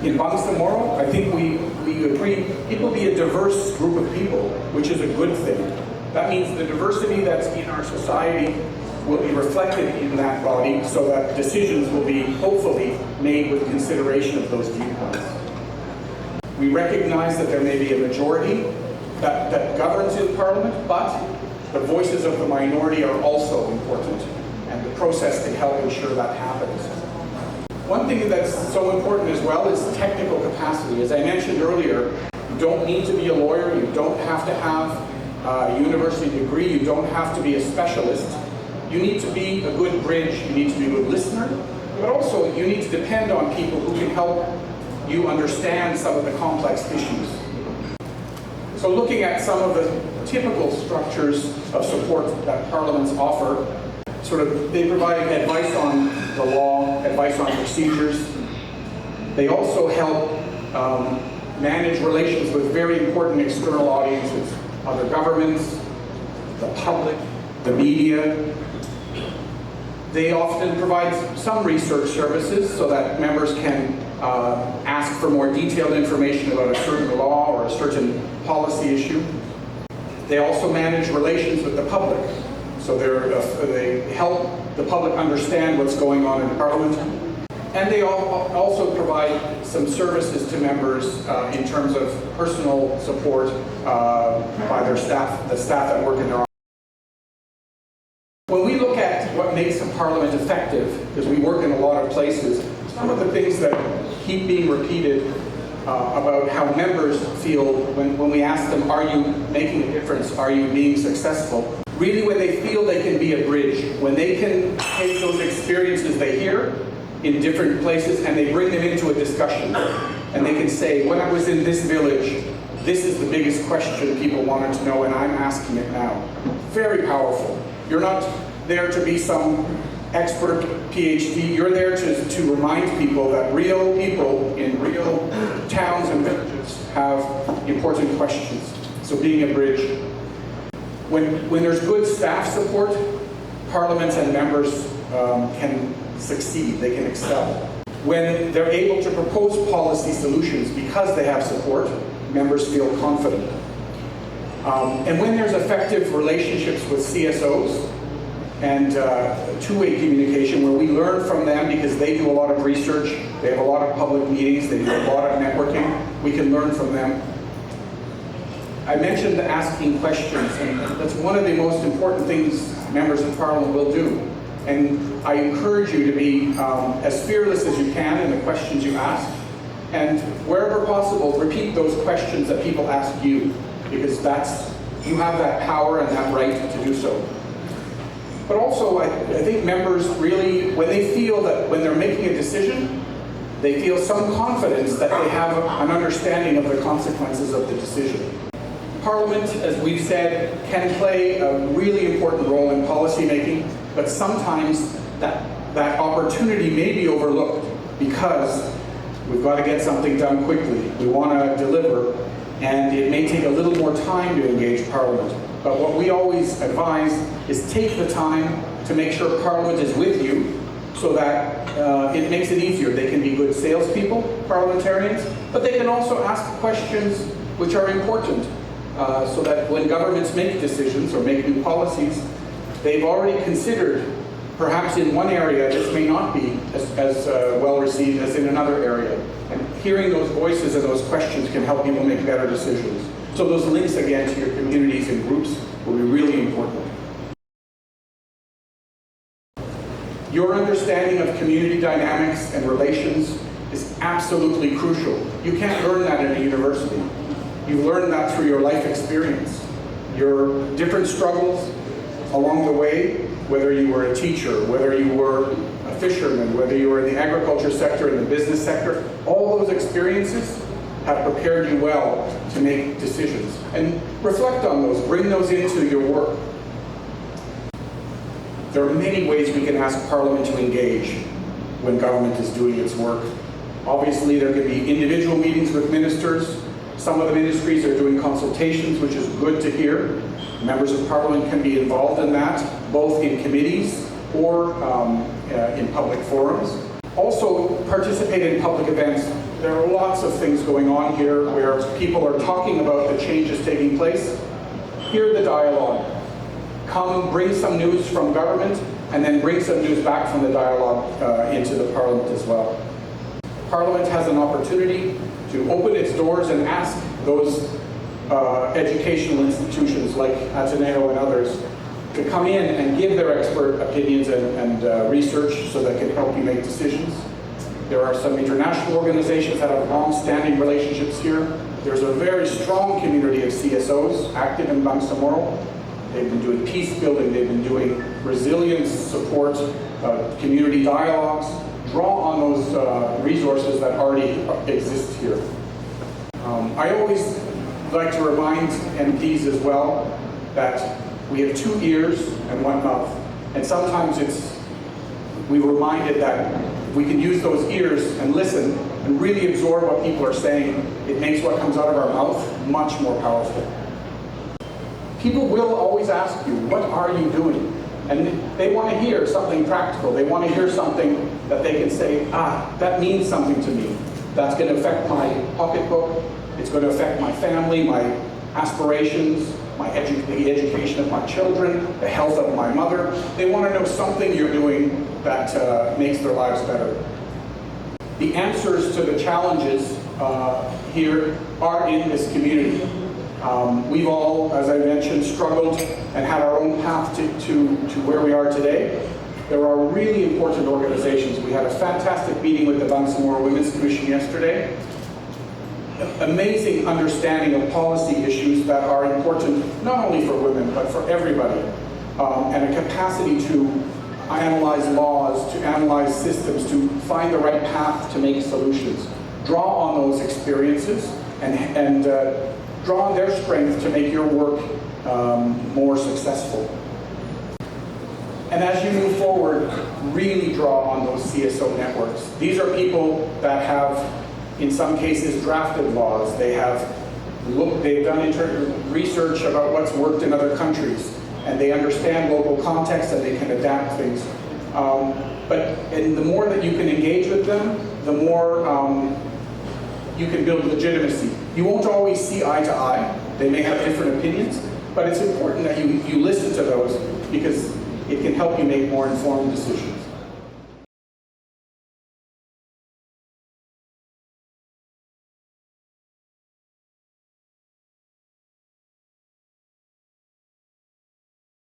in Bangsamoro, I think we agree, it will be a diverse group of people, which is a good thing. That means the diversity that's in our society will be reflected in that body so that decisions will be hopefully made with consideration of those viewpoints. We recognize that there may be a majority that governs in Parliament, but the voices of the minority are also important, and the process can help ensure that happens. One thing that's so important as well is technical capacity. As I mentioned earlier, you don't need to be a lawyer, you don't have to have a university degree, you don't have to be a specialist. You need to be a good bridge, you need to be a good listener, but also you need to depend on people who can help you understand some of the complex issues. So looking at some of the typical structures of support that parliaments offer, they provide advice on the law, advice on procedures. They also help manage relations with very important external audiences, other governments, the public, the media. They often provide some research services so that members can ask for more detailed information about a certain law or a certain policy issue. They also manage relations with the public. So they help the public understand what's going on in Parliament. And they also provide some services to members in terms of personal support by their staff, the staff that work in their office. When we look at what makes a Parliament effective, because we work in a lot of places, some of the things that keep being repeated about how members feel when we ask them, are you making a difference, are you being successful? Really when they feel they can be a bridge, when they can take those experiences they hear in different places and they bring them into a discussion. And they can say, when I was in this village, this is the biggest question people wanted to know and I'm asking it now. Very powerful. You're not there to be some expert PhD, you're there to remind people that real people in real towns and villages have important questions. So being a bridge. When there's good staff support, parliaments and members can succeed, they can excel. When they're able to propose policy solutions because they have support, members feel confident. And when there's effective relationships with CSOs and two-way communication where we learn from them because they do a lot of research, they have a lot of public meetings, they do a lot of networking, we can learn from them. I mentioned asking questions, and that's one of the most important things members of Parliament will do. And I encourage you to be as fearless as you can in the questions you ask, and wherever possible, repeat those questions that people ask you, because you have that power and that right to do so. But also, I think members really, when they feel that when they're making a decision, they feel some confidence that they have an understanding of the consequences of the decision. Parliament, as we've said, can play a really important role in policy making, but sometimes that opportunity may be overlooked because we've got to get something done quickly. We want to deliver, and it may take a little more time to engage Parliament. But what we always advise is take the time to make sure Parliament is with you so that it makes it easier. They can be good salespeople, parliamentarians, but they can also ask questions which are important. So that when governments make decisions or make new policies, they've already considered, perhaps in one area this may not be as well received as in another area. And hearing those voices and those questions can help people make better decisions. So those links again to your communities and groups will be really important. Your understanding of community dynamics and relations is absolutely crucial. You can't learn that in a university. You learn that through your life experience. Your different struggles along the way, whether you were a teacher, whether you were a fisherman, whether you were in the agriculture sector, in the business sector, all those experiences have prepared you well to make decisions. And reflect on those, bring those into your work. There are many ways we can ask Parliament to engage when government is doing its work. Obviously, there could be individual meetings with ministers. Some of the ministries are doing consultations, which is good to hear. Members of Parliament can be involved in that, both in committees or in public forums. Also, participate in public events. There are lots of things going on here where people are talking about the changes taking place. Hear the dialogue. Come, bring some news from government, and then bring some news back from the dialogue into the Parliament as well. Parliament has an opportunity to open its doors and ask those educational institutions like Ateneo and others to come in and give their expert opinions and research so that can help you make decisions. There are some international organizations that have long-standing relationships here. There's a very strong community of CSOs active in Bangsamoro. They've been doing peace building, they've been doing resilience support, community dialogues. Draw on those resources that already exist here. I always like to remind MPs as well that we have 2 ears and 1 mouth. And sometimes we're reminded that we can use those ears and listen and really absorb what people are saying. It makes what comes out of our mouth much more powerful. People will always ask you, what are you doing? And they want to hear something practical. They want to hear something that they can say, that means something to me. That's going to affect my pocketbook. It's going to affect my family, my aspirations, the education of my children, the health of my mother. They want to know something you're doing that makes their lives better. The answers to the challenges here are in this community. We've all, as I mentioned, struggled and had our own path to where we are today. There are really important organizations. We had a fantastic meeting with the Bangsamoro Women's Commission yesterday. Amazing understanding of policy issues that are important not only for women, but for everybody. And a capacity to analyze laws, to analyze systems, to find the right path to make solutions. Draw on those experiences and draw on their strength to make your work more successful. And as you move forward, really draw on those CSO networks. These are people that have, in some cases, drafted laws. They've done research about what's worked in other countries, and they understand local context and they can adapt things. And the more that you can engage with them, the more you can build legitimacy. You won't always see eye to eye. They may have different opinions, but it's important that you listen to those because it can help you make more informed decisions.